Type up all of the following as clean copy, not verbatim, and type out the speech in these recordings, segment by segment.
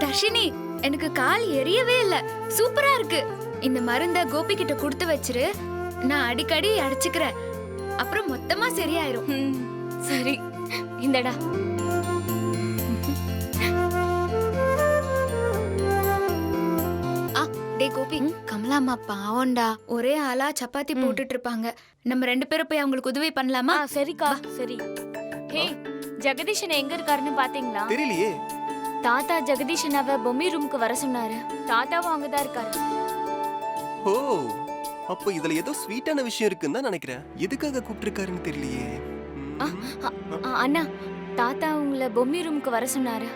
தர்ஷினி, எனக்கு கால் எரியவே இல்ல. சூப்பரா இருக்கு. இந்த மருந்த கோபி கிட்ட கொடுத்து வச்சிரு. நான் அடிக்கடி அடிச்சுக்கிறேன். அப்புறம் மொத்தமா சரியாயிரும். சரி, இந்தடா. டே கோபி, கமலாம்மா பாவம்டா. ஒரே ஆளா சப்பாத்தி போட்டுட்டு இருப்பாங்க. நம்ம 2 பேரும் போய் அவங்களுக்கு உதவி பண்ணலாமா? சரிக்கா, சரி. ஹே, ஜெகதீஷன் எங்க இருக்காருன்னு பாத்தீங்களா? தெரியலையே. தாத்தா ஜெகதீஷனாவ பொம்மி ரூமுக்கு வர சொன்னாரு. தாத்தாவும் அங்கதான் இருக்காரு. ஓ, அப்ப இதுல ஏதோ ஸ்வீட்டான விஷயம் இருக்குன்னு தான் நினைக்கிறேன். எதுக்காக கூப்பிட்டிருக்காருன்னு தெரியலையே. அண்ணா, தாத்தா உங்களை பொம்மி ரூமுக்கு வர சொன்னாரு.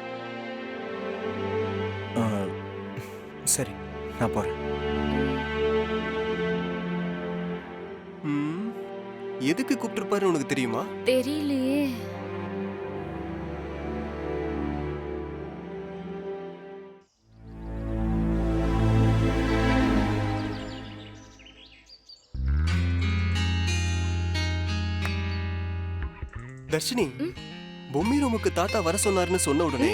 சரி, நான் போறேன். எதுக்கு கூப்பிட்டிருப்பாரு உனக்கு தெரியுமா? தெரியலையே. தர்ஷினி, பொம்மி ரூமுக்கு தாத்தா வர சொன்னாருன்னு சொன்ன உடனே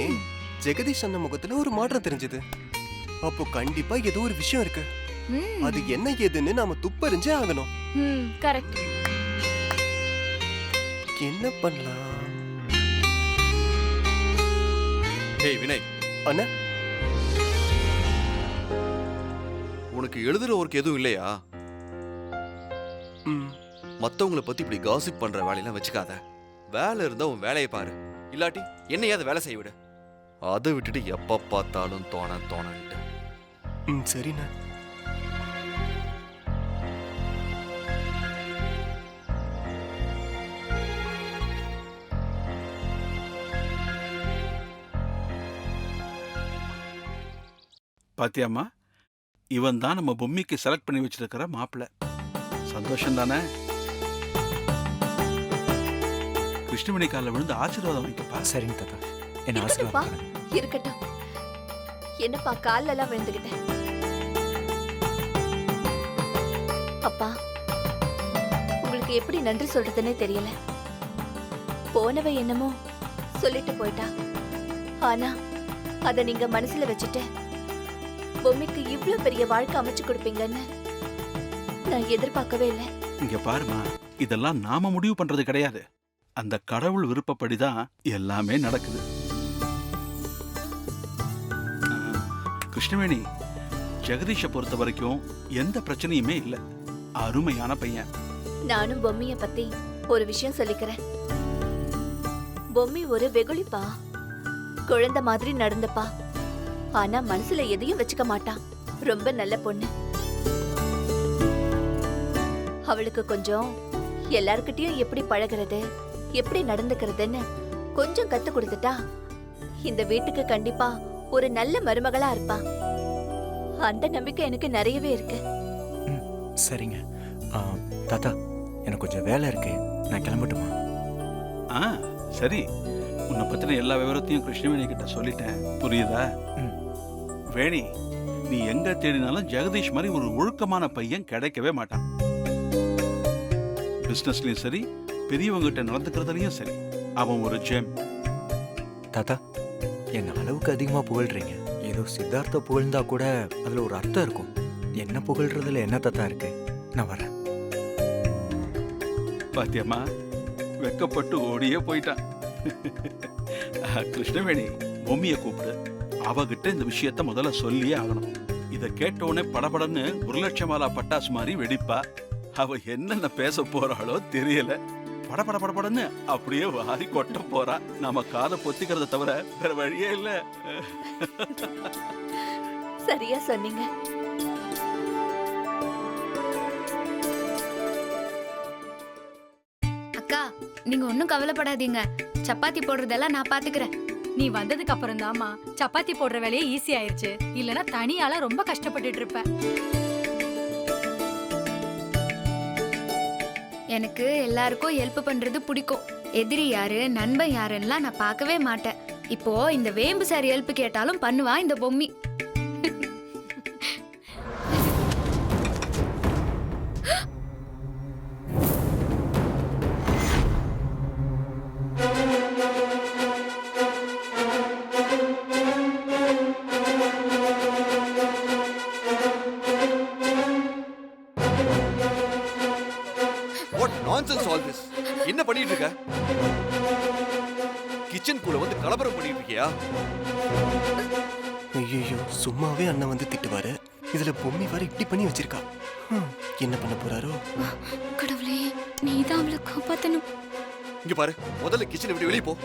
ஜெகதீஷ் அண்ணன் முகத்துல ஒரு மாற்றம் தெரிஞ்சது. அப்போ கண்டிப்பா ஏதோ ஒரு விஷயம் இருக்கு. அது என்ன ஏதுன்னு நாம துப்பறிஞ்சே ஆகணும். கரெக்ட். என்ன பண்ணலாம்? ஹேய் வினய் அண்ணா, உனக்கு எழுதுற ஒர்க் எதுவும் இல்லையா? மத்தவங்கள பத்தி இப்படி காசிப் பண்ற வேலையெல்லாம் வச்சுக்காத. வேலை இருந்தா உன் வேலையை பாரு. இல்லாட்டி என்னையாவது வேலை செய்ய விடு. அதை விட்டுட்டு எப்ப பார்த்தாலும் தோணன்ட்டு. சரிண்ணா. பாத்தியாமா, இவன் தான் நம்ம பொம்மிக்கு செலக்ட் பண்ணி வச்சிருக்கிற மாப்பிள்ள. சந்தோஷம் தானே? கிருஷ்ணமணி காலில் விழுந்து ஆசீர்வாதம் வாங்கிக்கப்பா. சரிங்க தாத்தா, என்ன ஆசீர்வாதம் பண்ணுங்க. இருக்கட்டும். என்னப்பா கால்ல எல்லாம் விழுந்துகிட்டேன். அப்பா, உங்களுக்கு எப்படி நன்றி சொல்றதுன்னே தெரியல. போனவ என்னமோ சொல்லிட்டு போயிட்டா. ஆனா அத நீங்க மனசுல வச்சுட்டு பொம்மைக்கு இவ்ளோ பெரிய வாழ்க்கை அமைச்சு கொடுப்பீங்கன்னு நான் எதிர்பார்க்கவே இல்லை. இங்க பாருமா, இதெல்லாம் நாம முடிவு பண்றது கிடையாது. அந்த கடவுள் விருப்பப்படிதான் எல்லாமே நடக்குது. கிருஷ்ணவேணி, ஜெகதீஷை பொறுத்த வரைக்கும் எந்த பிரச்சனையுமே இல்லை. அருமையான பையன். நானும் பொம்மிய பத்தி ஒரு விஷயம் சொல்லிக்கிறேன். பொம்மி ஒரு வெகுளிப்பா. குழந்தை மாதிரி நடந்துப்பா. ஆனா மனசுல எதையும் வச்சுக்க மாட்டா. ரொம்ப நல்ல பொண்ணு. அவளுக்கு கொஞ்சம் எல்லார்கிட்டயும் எப்படி பழகிறது, எப்படி நடந்துக்கிறதுன்னு கொஞ்சம் கத்து கொடுத்துட்டா இந்த வீட்டுக்கு கண்டிப்பா ஒரு நல்ல மருமகளா இருப்பா. அந்த நம்பிக்கை எனக்கு நிறையவே இருக்கு. சரிங்க. தாத்தா, எனக்கு கொஞ்சம் வேலை இருக்கு, நான் கிளம்பட்டுமா? சரி, உன்னை பத்தின எல்லா விவரத்தையும் கிருஷ்ணவேணி கிட்ட சொல்லிட்டேன். புரியுதா? வேணி, நீ எங்க தேடினாலும் ஜெகதீஷ் மாதிரி ஒரு ஒழுக்கமான பையன் கிடைக்கவே மாட்டான். பிசினஸ்லயும் சரி, பெரியவங்கிட்ட நடந்துக்கிறதுலயும் சரி, அவன் ஒரு ஜெம். தாத்தா, என்ன அளவுக்கு அதிகமா புகழ்றீங்க. ஏதோ சித்தார்த்த புகழ்ந்தா கூட அதுல ஒரு அர்த்தம் இருக்கும். என்ன புகழ்றதுல என்ன தாத்தா இருக்கு? நான் வரேன். பாத்தியம்மா, வெக்கப்பட்டு ஓடியே போயிட்டான். கிருஷ்ணவேணி, பொம்மிய கூப்பிடு. அவகிட்ட இந்த விஷயத்த முதல்ல சொல்லியே ஆகணும். இத கேட்டவுடனே படபடன்னு 1,00,000 மாலா பட்டாசு மாதிரி வெடிப்பா. அவ என்னென்ன பேச போறாளோ தெரியல. படபட படபடன்னு அப்படியே வாரி கொட்ட போறா. நம்ம காதை பொத்திக்கிறத தவிர வேற வழியே இல்ல. சரியா சொன்னீங்க. அக்கா, நீங்க ஒன்னும் கவலைப்படாதீங்க. சப்பாத்தி போடுறதெல்லாம் நான் பாத்துக்கிறேன். நீ வந்ததுக்கு அப்புறம் தாமா சப்பாத்தி போடுற வேலையே ஈஸி ஆயிருச்சு. இல்லனா தனியால ரொம்ப கஷ்டப்பட்டுட்டு இருப்ப. எனக்கு எல்லாருக்கும் ஹெல்ப் பண்றது பிடிக்கும். எதிரி யாரு, நண்பன் யாருன்னா நான் பார்க்கவே மாட்டேன். இப்போ இந்த வேம்பு சாரி ஹெல்ப் கேட்டாலும் பண்ணுவா இந்த பொம்மி. Nonsense all this. என்ன பண்ணிட்டு இருக்க? கிச்சனுக்குள்ள வந்து கலவரம் பண்ணிட்டு இருக்கியா? ஐயோ, சும்மாவே அண்ணன் வந்து திட்டுவாரு, இதுல பொம்மி வேற இப்படி பண்ணி வச்சிருக்கா. என்ன பண்ண போறாரோ? கடவுளே, நீதான் அவளை காப்பாத்தணும். இங்க பாரு, முதல்ல கிச்சனை விட்டு வெளியே போ.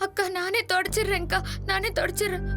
அக்கா, நானே தொடச்சிடுறேன்க்கா, நானே தொடச்சிடுறேன்.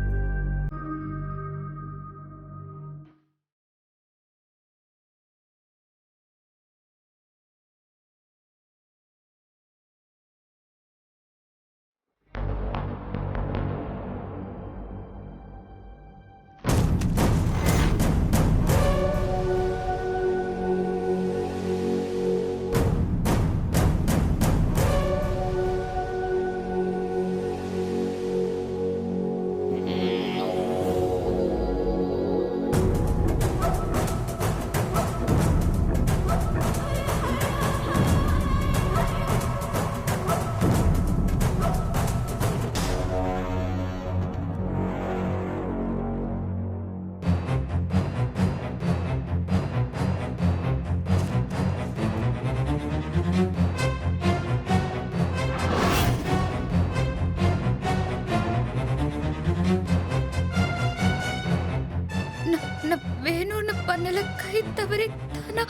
நான் வேணும்னு பண்ணல, கை தவறி தானா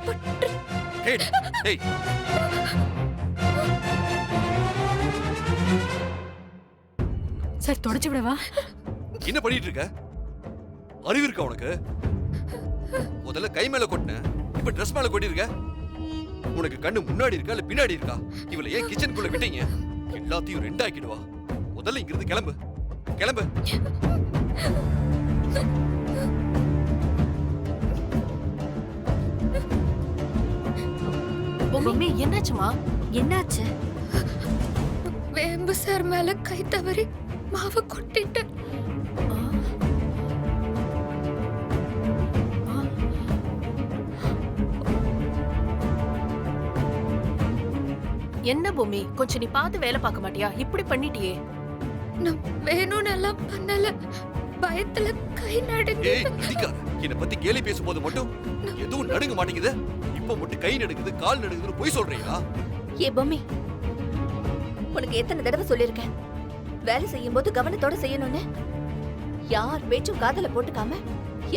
பட்டு. ஏய், ஏய், சார் தொடச்சு விடவா? என்ன பண்ணிட்டு இருக்க? அறிவு இருக்கா உனக்கு? முதல்ல கை மேல கொட்டின, இப்ப ட்ரெஸ் மேல கொட்டி இருக்க. உனக்கு கண்ணு முன்னாடி இருக்கா இல்ல பின்னாடி இருக்கா? இவளை ஏன் கிச்சனுக்குள்ள விட்டீங்க? எல்லாத்தையும் ரெண்டாக்கிடுவா. முதல்ல இங்கிருந்து கிளம்பு, கிளம்பு. பொம்மி, என்னாச்சுமா? என்னாச்சு? வேம்பு சார் மேல கை தவறி மாவை கொட்டிட்டேன். என்ன பொம்மி, கொஞ்சம் நீ பார்த்து வேலை பார்க்க மாட்டியா? இப்படி பண்ணிட்டியே. நான் வேணும்னு எல்லாம் பண்ணல, பயத்துல கை நடுங்க. ஏய், இடிக்காத. என்னை பத்தி கேலி பேசும்போது மட்டும் எதுவும் நடுங்க மாட்டேங்குது. இப்ப மட்டும் கை நடுங்குது, கால் நடுங்குதுன்னு போய் சொல்றீங்களா? ஏ பொம்மி, உனக்கு எத்தனை தடவை சொல்லிருக்கேன் வேலை செய்யும் போது கவனத்தோட செய்யணும்னு? யார் பேச்சும் காதல போட்டுக்காம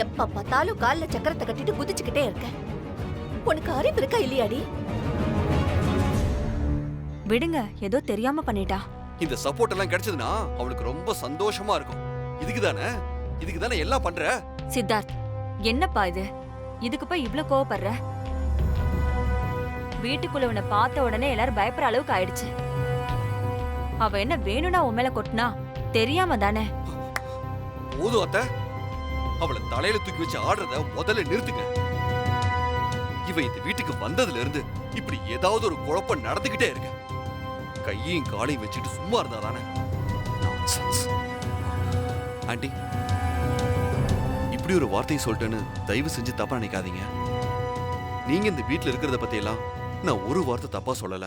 எப்ப பார்த்தாலும் கால்ல சக்கரத்தை கட்டிட்டு குதிச்சுக்கிட்டே இருக்க. உனக்கு அறிவு இருக்கா இல்லையாடி? விடுங்க, ஏதோ தெரியாம பண்ணிட்டா. இந்த சப்போர்ட் எல்லாம் கிடைச்சதுன்னா அவளுக்கு ரொம்ப சந்தோஷமா இருக்கும். இதுக்கு தானே எல்லாம் பண்ற. சித்தார்த், என்னப்பா இது? இதுக்கு போய் இவ்ளோ கோவப்படுற? வீட்டுக்குள்ள உன்னை பார்த்த உடனே எல்லாரும் பயப்படுற அளவுக்கு ஆயிடுச்சு. அவ என்ன வேணும்னா உன் மேல கொட்டினா? தெரியாம தானே? போதும் அத்தை, அவளை தலையில தூக்கி வச்சு ஆடுறத முதல்ல நிறுத்துங்க. இவ இந்த வீட்டுக்கு வந்ததுல இருந்து இப்படி ஏதாவது ஒரு குழப்பம் நடந்துகிட்டே இருக்கு. கையையும் காலையும் வச்சுட்டு சும்மா இருந்தா தானே? ஆண்டி, இப்படி ஒரு வார்த்தையை சொல்லிட்டேன்னு தயவு செஞ்சு தப்பா நினைக்காதீங்க. நீங்க இந்த வீட்டுல இருக்கிறத பத்தி எல்லாம் நான் ஒரு வார்த்தை தப்பா சொல்லல.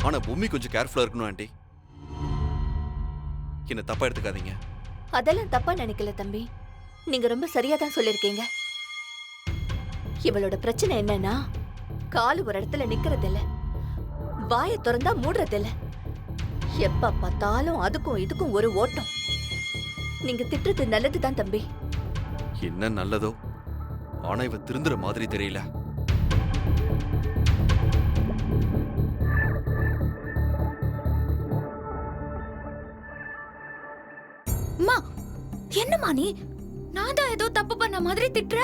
ஆனா பொம்மி கொஞ்சம் கேர்ஃபுல்லா இருக்கணும் ஆண்டி. என்ன தப்பா எடுத்துக்காதீங்க. அதெல்லாம் தப்பா நினைக்கல தம்பி, நீங்க ரொம்ப சரியா தான் சொல்லிருக்கீங்க. இவளோட பிரச்சனை என்னன்னா, காலு ஒரு இடத்துல நிக்கிறதில்ல, வாயை திறந்தா மூடுறதில்ல. எப்ப பார்த்தாலும் அதுக்கும் இதுக்கும் ஒரு ஓட்டம். நீங்க திட்டுறது நல்லதுதான் தம்பி. என்ன நல்லதோ, ஆனா இவ திருந்துற மாதிரி தெரியல. அம்மா, என்னம்மா நீ? நான் தான் ஏதோ தப்பு பண்ண மாதிரி திட்டுற.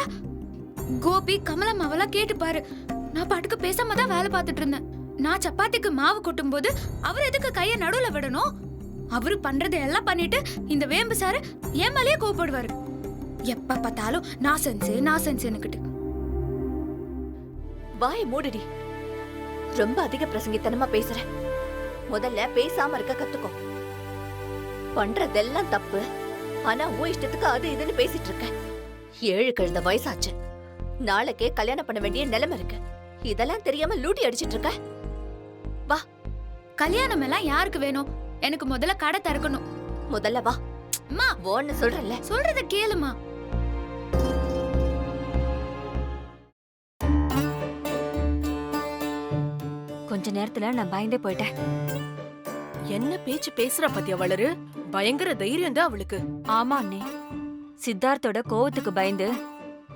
கோபி, கமலம் அவெல்லாம் கேட்டு பாரு. நான் பாட்டுக்கு பேசாம தான் வேலை பார்த்துட்டு இருந்தேன். நான் சப்பாத்திக்கு மாவு கொட்டும் போது அவர் எதுக்கு கைய நடுவுல விடணும்? அவரு பண்றது எல்லாம் பண்ணிட்டு இந்த வேம்பு சாரு என் மேலேயே கோவப்படுவாரு. எப்ப பார்த்தாலும் நாசன்ஸ் எனக்கிட்டு. வாயை மூடுடி. ரொம்ப அதிக பிரசங்கித்தனமா பேசுற. முதல்ல பேசாம இருக்க கத்துக்கோ. பண்றதெல்லாம் தப்பு, ஆனா உன் இஷ்டத்துக்கு அது இதுன்னு பேசிட்டு இருக்க. 7 கழுத வயசாச்சு, நாளைக்கே கல்யாணம் பண்ண வேண்டிய நிலைமை இருக்கு. இதெல்லாம் தெரியாம லூட்டி அடிச்சிட்டு இருக்க. கல்யாணம் எல்லாம் யாருக்கு வேணும்? எனக்கு முதல்ல கடை திறக்கணும். முதல்ல வா. அம்மா ஓன்னு சொல்றல. சொல்றத கேளுமா. கொஞ்ச நேரத்துல நான் பயந்தே போயிட்டேன். என்ன பேச்சு பேசுற பத்தியா வளரு? பயங்கர தைரியம் தான் அவளுக்கு. ஆமா அண்ணே, சித்தார்த்தோட கோவத்துக்கு பயந்து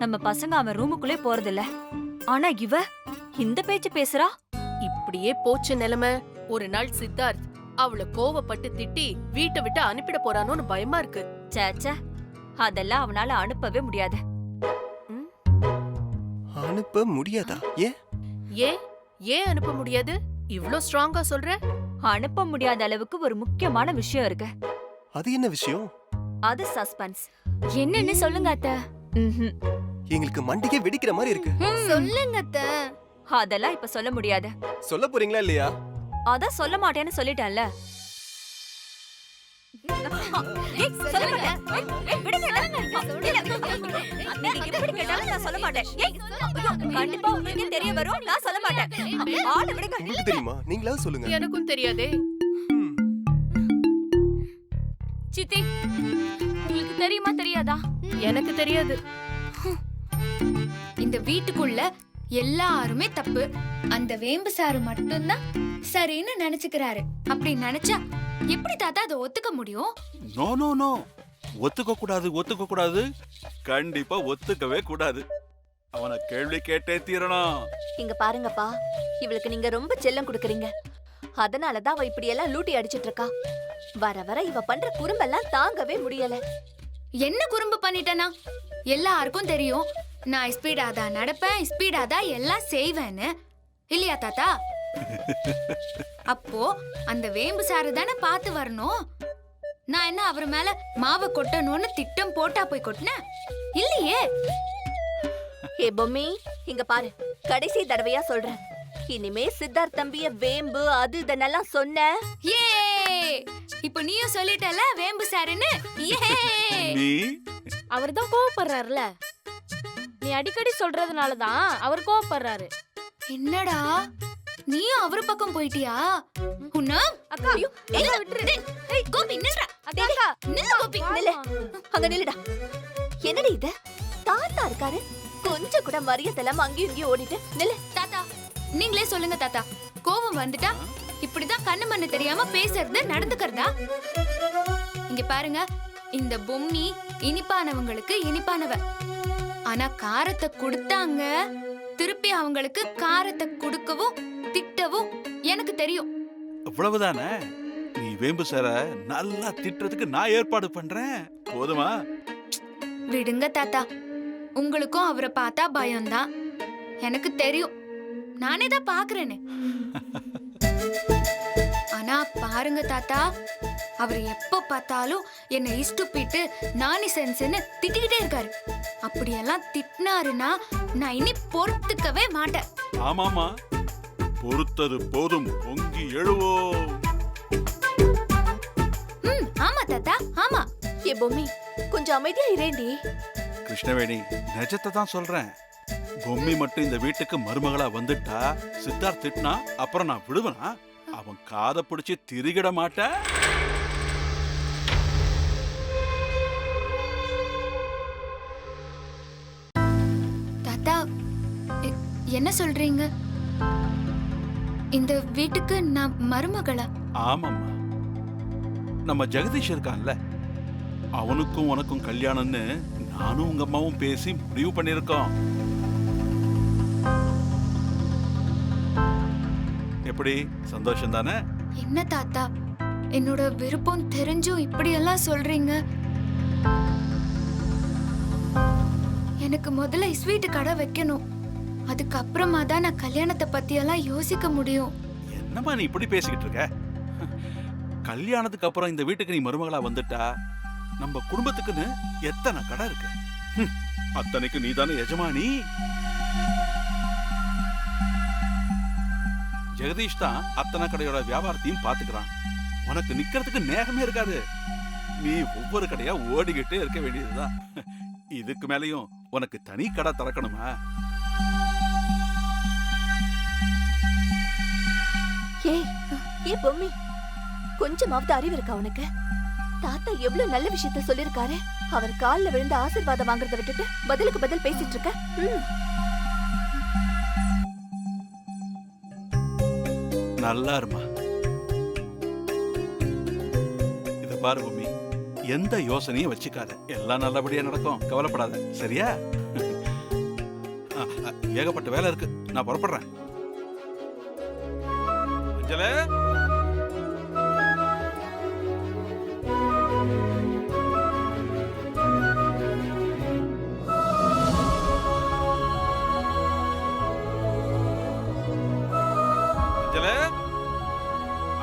நம்ம பசங்க அவன் ரூமுக்குள்ளே போறதில்ல. ஆனா இவ இந்த பேச்சு பேசுறா. இப்படியே போச்சு நிலைமை. ஒரு நாள் சித்தார்த் அவளை கோவப்பட்டு திட்டி வீட்டை விட்டு அனுப்பிட போறானோன்னு பயமா இருக்கு. சேச்சே, அதெல்லாம் அவனால அனுப்பவே முடியாது. அனுப்ப முடியாதா? ஏன்? ஏன் ஏன் அனுப்ப முடியாது? இவ்ளோ ஸ்ட்ராங்கா சொல்ற? அனுப்ப முடியாத அளவுக்கு ஒரு முக்கியமான விஷயம் இருக்கு. அது என்ன விஷயம்? அது சஸ்பென்ஸ். என்னன்னு சொல்லுங்க அத்தை. எங்களுக்கு மண்டிக்கே வெடிக்கிற மாதிரி இருக்கு. சொல்லுங்க அத்தை. அதெல்லாம் இப்ப சொல்ல முடியாது. சொல்ல போறீங்களா இல்லையா? அதான் சொல்ல மாட்டேன்னு சொல்லிட்டேன்ல. ஏய், சொல்ல மாட்டேன். ஏய், விடுங்க. நீங்க எப்படி கேட்டாலும் நான் சொல்ல மாட்டேன். ஏய், ஐயோ, கண்டிப்பா உங்களுக்கே தெரிய வரும். நான் சொல்ல மாட்டேன். ஆளை விடுங்க. உங்களுக்கு தெரியுமா? நீங்களாவது சொல்லுங்க. எனக்கும் தெரியாதே. ம். சித்தி, உங்களுக்கு தெரியுமா தெரியாதா? எனக்கு தெரியாது. இந்த வீட்டுக்குள்ள எல்லாருமே தப்பு. அந்த வேம்பு சாரு மட்டும்தான் சரின்னு நினைச்சுக்கிறாரு. அப்படி நினைச்சா எப்படி தாத்தா அதை ஒத்துக்க முடியும்? நோ நோ நோ, ஒத்துக்க கூடாது, ஒத்துக்க கூடாது. கண்டிப்பா ஒத்துக்கவே கூடாது. அவனை கேள்வி கேட்டே தீரணும். இங்க பாருங்கப்பா, இவளுக்கு நீங்க ரொம்ப செல்லம் கொடுக்கறீங்க. அதனாலதான் அவ இப்படி எல்லாம் லூட்டி அடிச்சிட்டு இருக்கா. வர வர இவ பண்ற குறும்பெல்லாம் தாங்கவே முடியல. என்ன குறும்பு பண்ணிட்டேனா? எல்லாருக்கும் தெரியும் நான் ஸ்பீடாதான் நடப்பேன், ஸ்பீடாதான் எல்லாம் செய்வேன்னு. இல்லையா தாத்தா? அப்போ அந்த வேம்பு சாரு தானே பார்த்து வரணும். நான் என்ன அவர் மேல மாவை கொட்டணும்னு திட்டம் போட்டா போய் கொட்டினேன்? இல்லையே. ஏ பொம்மி, இங்க பாரு, கடைசி தடவையா சொல்றேன். இனிமே சித்தார்த் தம்பிய வேம்பு அது இதெல்லாம் சொன்ன. ஏ, இப்போ நீயும் சொல்லிட்டல வேம்பு சாருன்னு. ஏ, நீ அவர்தான் கோவப்படுறாருல. நீ அடிக்கடி சொல்றதுனாலதான் அவர் கோவப்படுறாரு. என்னடா நீயும் அவரு பக்கம் போயிட்டியா? உன்னா அக்கா, ஏய், ஏய் கோபி நில்றா. அக்கா, நில்லு கோபி. நில்லு. அங்க நில்லுடா. என்னடி இது? தாத்தா இருக்காரு, கொஞ்சம் கூட மரியாதை இல்லாம அங்கேயும் இங்கேயும் ஓடிட்டு நில்லு. தாத்தா நீங்களே சொல்லுங்க தாத்தா. கோபம் வந்துட்டா இப்படிதான் கண்ணு மண்ணு தெரியாம பேசுறது நடந்துக்கிறதா? இங்க பாருங்க, இந்த பொம்மி இனிப்பானவங்களுக்கு இனிப்பானவ. ஆனா காரத்தை கொடுத்தாங்க, திருப்பி அவங்களுக்கு காரத்தை கொடுக்கவும் திட்டவும் எனக்கு தெரியும். அவ்வளவுதானே? நீ வேம்பு சார நல்லா திட்டுறதுக்கு நான் ஏற்பாடு பண்றேன். போதுமா? விடுங்க தாத்தா, உங்களுக்கும் அவரை பார்த்தா பயம்தான். எனக்கு தெரியும், நானே தான் பாக்குறேன்னு. ஆனா பாருங்க தாத்தா, அவர் எப்ப பார்த்தாலும் என்னை இஷ்டுப்பிட்டு நானி சென்ஸ்ன்னு திட்டிக்கிட்டே இருக்காரு. அப்படியெல்லாம் திட்டினாருன்னா நான் இனி பொறுத்துக்கவே மாட்டேன். ஆமாமா, பொறுத்தது போதும், பொங்கி எழுவோம். ஆமா தாத்தா, ஆமா. ஏ பொம்மி, கொஞ்சம் அமைதியா இரேண்டி. கிருஷ்ணவேணி, நிஜத்தை தான் சொல்றேன். பொம்மி மட்டும் இந்த வீட்டுக்கு மருமகளா வந்துட்டா, சித்தார்த் திட்டினா அப்புறம் நான் விடுவேனா? அவன் காதை பிடிச்சி திரிகிட மாட்டேன். தாத்தா என்ன சொல்றீங்க? இந்த வீட்டுக்கு நான் மருமகளா? ஆமாம்மா, நம்ம ஜெகதீஷ் இருக்கான்ல, அவனுக்கும் உனக்கும் கல்யாணம்னு நானும் உங்க அம்மாவும் பேசி முடிவு பண்ணிருக்கோம். எப்படி, சந்தோஷம் தானே? என்ன தாத்தா, என்னோட விருப்பம் தெரிஞ்சும் இப்படியெல்லாம் சொல்றீங்க? எனக்கு முதல்ல ஸ்வீட் கடை வைக்கணும். அதுக்கப்புறமா தான் நான் கல்யாணத்தை பத்தி எல்லாம் யோசிக்க முடியும். என்னம்மா நீ இப்படி பேசிக்கிட்டு இருக்க? கல்யாணத்துக்கு அப்புறம் இந்த வீட்டுக்கு நீ மருமகளா வந்துட்டா, நம்ம குடும்பத்துக்குன்னு எத்தனை கடை இருக்கு. அத்தனைக்கு நீ தானே எஜமானி. ஜெகதீஷ் தான் அத்தனை கடையோட வியாபாரத்தையும் பாத்துக்கிறான். உனக்கு நிக்கிறதுக்கு நேரமே இருக்காது. நீ ஒவ்வொரு கடையா ஓடிக்கிட்டே இருக்க வேண்டியதுதான். இதுக்கு மேலையும் உனக்கு தனி கடை திறக்கணுமா? ஏ பொம்மி, கொஞ்சமாவது அறிவு இருக்கா உனக்கு? தாத்தா எவ்வளவு நல்ல விஷயத்த சொல்லிருக்காரு. அவர் கால்ல விழுந்து ஆசீர்வாதம் வாங்குறத விட்டுட்டு பதிலுக்கு பதில் பேசிட்டு இருக்க. நல்லா இருமா. இத பாரு பூமி, எந்த யோசனையும் வச்சுக்காத. எல்லாம் நல்லபடியா நடக்கும், கவலைப்படாத. சரியா? ஏகப்பட்ட வேலை இருக்கு, நான் புறப்படுறேன். அஞ்சலே,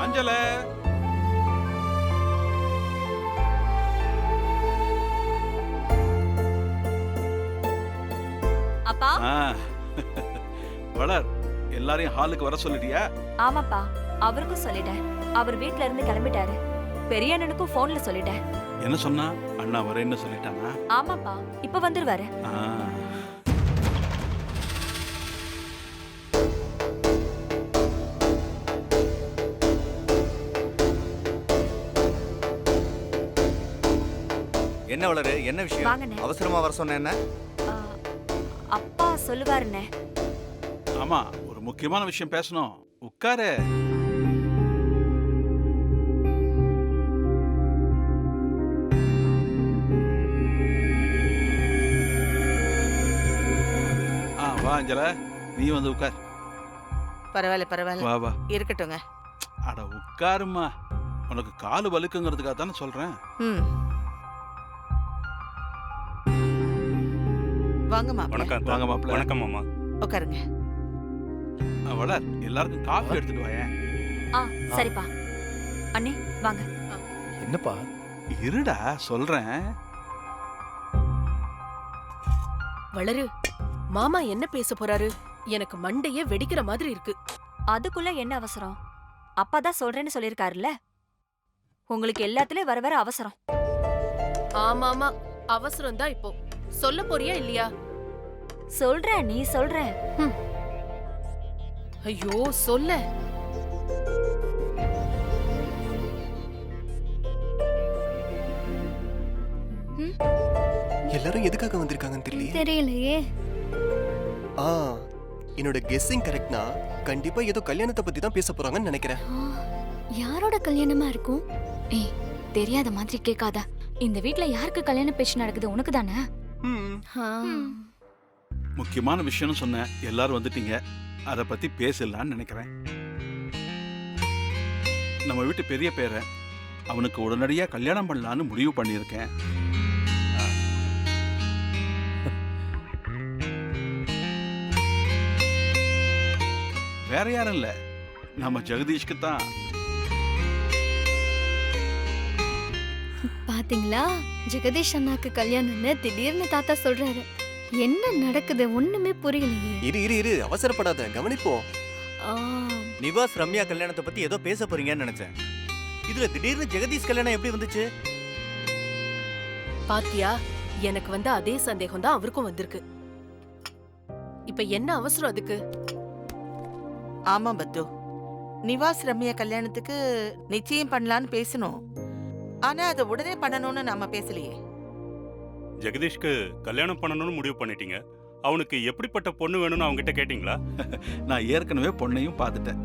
அஞ்சலே, அப்பா. வளர், எல்லாரையும் ஹாலுக்கு வர சொல்லிட்டியா? ஆமாப்பா, அவருக்கும் சொல்லிட்டேன். அவர் வீட்ல இருந்து கிளம்பிட்டாரு. பெரிய அண்ணனுக்கும் போன்ல சொல்லிட்டேன். என்ன சொன்னா? அண்ணா வரேன்னு சொல்லிட்டானா? ஆமாப்பா, இப்ப வந்துருவாரு. என்ன வளரு, என்ன விஷயம்? வாங்கண்ணே. அவசரமா வர சொன்ன என்ன? அப்பா சொல்லுவாருண்ணே. ஆமா, ஒரு முக்கியமான விஷயம் பேசணும். உட்காரு. வா அஞ்சலா, நீ வந்து உட்கார். பரவாயில்ல பரவாயில்ல, வா வா, இருக்கட்டுங்க. அட உட்காருமா, உனக்கு காலு வலிக்குங்கிறதுக்காக தானே சொல்றேன். வாங்க மாப்பிள்ள. வணக்கம். வாங்க மாப்பிள்ள. வணக்கம் மாமா. உட்காருங்க. வளர், எல்லாருக்கும் காஃபி எடுத்துட்டு வாயேன். சரிப்பா. அண்ணே வாங்க. என்னப்பா? இருடா சொல்றேன். வளரு, மாமா என்ன பேச போறாரு? எனக்கு மண்டையே வெடிக்கிற மாதிரி இருக்கு. அதுக்குள்ள என்ன அவசரம்? அப்பா தான் சொல்றேன்னு சொல்லிருக்காருல்ல. உங்களுக்கு எல்லாத்துலயும் வர வர அவசரம். ஆமாமா, அவசரம் தான். இப்போ சொல்ல போறியா இல்லையா? சொல்றேன், நீ சொல்றேன். ஐயோ சொல்ல. எல்லாரும் எதுக்காக வந்திருக்காங்கன்னு தெரியல. தெரியலையே. என்னோட கெஸ்ஸிங் கரெக்ட்னா கண்டிப்பா ஏதோ கல்யாணத்தை பத்தி தான் பேச போறாங்கன்னு நினைக்கிறேன். யாரோட கல்யாணமா இருக்கும்? ஏய், தெரியாத மாதிரி கேட்காத. இந்த வீட்ல யாருக்கு கல்யாண பேச்சு நடக்குது? உனக்கு தானே? முக்கியமான விஷயம்னு சொன்னேன், எல்லாரும் வந்துட்டீங்க. அத பத்தி பேசலாம்னு நினைக்கிறேன். நம்ம வீட்டு பெரிய பேரை அவனுக்கு உடனடியா கல்யாணம் பண்ணலான்னு முடிவு பண்ணியிருக்கேன். வேற யாரும் இல்ல, நம்ம ஜெகதீஷ்க்கு தான். பாத்தீங்களா, ஜெகதீஷ் அண்ணாக்கு கல்யாணம்னு திடீர்னு தாத்தா சொல்றாரு. என்ன நடக்குது ஒண்ணுமே புரியலையே. இரு அவசரப்படாத, கவனிப்போம். நிவாஸ் ரம்யா கல்யாணத்தை பத்தி ஏதோ பேச போறீங்கன்னு நினைச்சேன். இதுல திடீர்னு ஜெகதீஷ் கல்யாணம் எப்படி வந்துச்சு? பாத்தியா, எனக்கு வந்த அதே சந்தேகம் தான் அவருக்கும் வந்திருக்கு. இப்ப என்ன அவசரம் அதுக்கு? ஆமா பத்து, நிவாஸ் ரம்யா கல்யாணத்துக்கு நிச்சயம் பண்ணலான்னு பேசணும். ஆனா அதை உடனே பண்ணணும்னு நாம பேசலையே. ஜெகதீஷ்க்கு கல்யாணம் பண்ணணும்னு முடிவு பண்ணிட்டீங்க. அவனுக்கு எப்படிப்பட்ட பொண்ணு வேணும்னு அவங்க கிட்ட கேட்டீங்களா? நான் ஏற்கனவே பொண்ணையும் பார்த்துட்டேன்.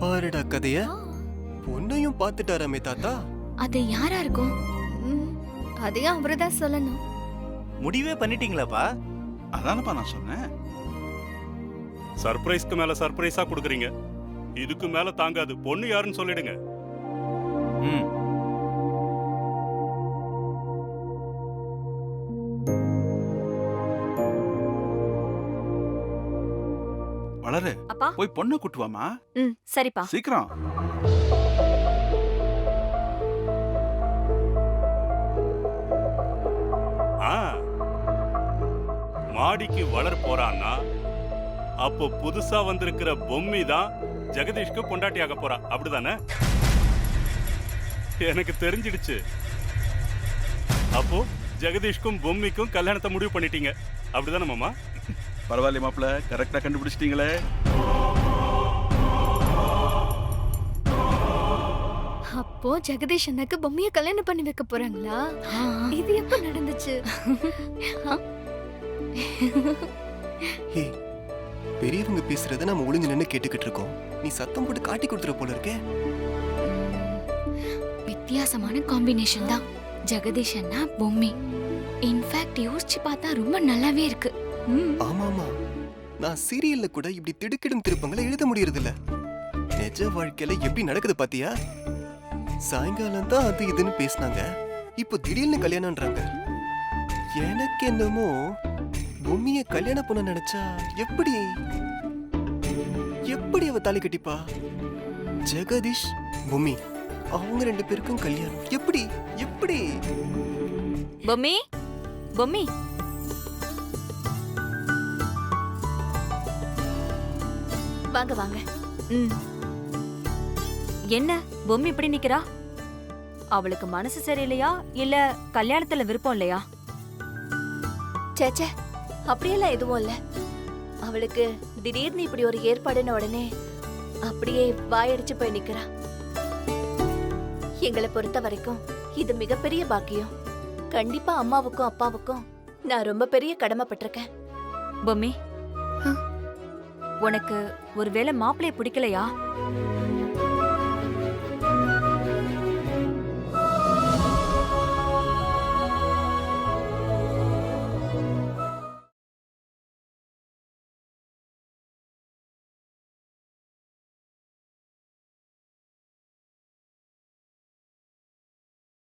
பாருடா கதைய, பொண்ணையும் பார்த்துட்டாராமே தாத்தா. அது யாரா இருக்கும்? அதையும் அவருதான் சொல்லணும். முடிவே பண்ணிட்டீங்களாப்பா? அதானப்பா நான் சொன்னேன். சர்ப்ரைஸ்க்கு மேல சர்ப்ரைஸா கொடுக்குறீங்க. இதுக்கு மேல தாங்காது. பொண்ணு யாருன்னு சொல்லிடுங்க. வளரு, அப்பா போய் பொண்ணை கூட்டுவாமா. சரிப்பா. சீக்கிரம். மாடிக்கு வளர் போறான்னா அப்போ புதுசா வந்திருக்கிற பொம்மி தான் ஜெகதீஷ்க்கு பொண்டாட்டியாக போறா, அப்படிதானே? எனக்கு தெரிஞ்சிடுச்சு. அப்போ ஜெகதீஷ்க்கும் பொம்மிக்கும் கல்யாணத்தை முடிவு பண்ணிட்டீங்க, அப்படிதானே மாமா? பரவாயில்ல மாப்பிள்ள, கரெக்டா கண்டுபிடிச்சிட்டீங்களே. அப்போ ஜெகதீஷ் அண்ணாக்கு பொம்மைய கல்யாணம் பண்ணி வைக்க போறாங்களா? இது எப்ப நடந்துச்சு? ஹே, பெரியவங்க பேசுறத நம்ம ஒளிஞ்சு நின்னு கேட்டுக்கிட்டு இருக்கோம். நீ சத்தம் போட்டு காட்டி கொடுத்துற போல இருக்கே. வித்தியாசமான காம்பினேஷன் தான். ஜெகதீஷ் அண்ணா பொம்மை. இன்ஃபேக்ட் யோசிச்சு பார்த்தா ரொம்ப நல்லாவே இருக்கு. ஆமாமா, நான் சீரியல்ல கூட இப்படி திடுக்கிடும் திருப்பங்களை எழுத முடியறது இல்ல. நிஜ வாழ்க்கையில எப்படி நடக்குது பாத்தியா? சாயங்காலம் தான் அது இதுன்னு பேசினாங்க, இப்போ திடீர்னு கல்யாணம்ன்றாங்க. எனக்கு என்னமோ பொம்மிய கல்யாணம் பண்ண நினைச்சா எப்படி எப்படி அவ தாலி கட்டிப்பா? ஜெகதீஷ் பொம்மி அவங்க 2 பேருக்கும் கல்யாணம் எப்படி எப்படி? பொம்மி பொம்மி வாங்க வாங்க. ம். என்ன பொம்மி இப்படி நிக்கிறா? அவளுக்கு மனசு சரியில்லையா இல்ல கல்யாணத்துல விருப்பம் இல்லையா? சேச்சே, அப்படியெல்லாம் எதுவும் இல்ல. அவளுக்கு திடீர்னு இப்படி ஒரு ஏற்பாடுன உடனே அப்படியே வாயடிச்சு போய் நிக்கிறா. எங்களை பொறுத்த வரைக்கும் இது மிகப்பெரிய பாக்கியம். கண்டிப்பா அம்மாவுக்கும் அப்பாவுக்கும் நான் ரொம்ப பெரிய கடமைப்பட்டிருக்கேன். பொம்மி உனக்கு ஒருவேளை மாப்பிள்ளைய பிடிக்கலையா?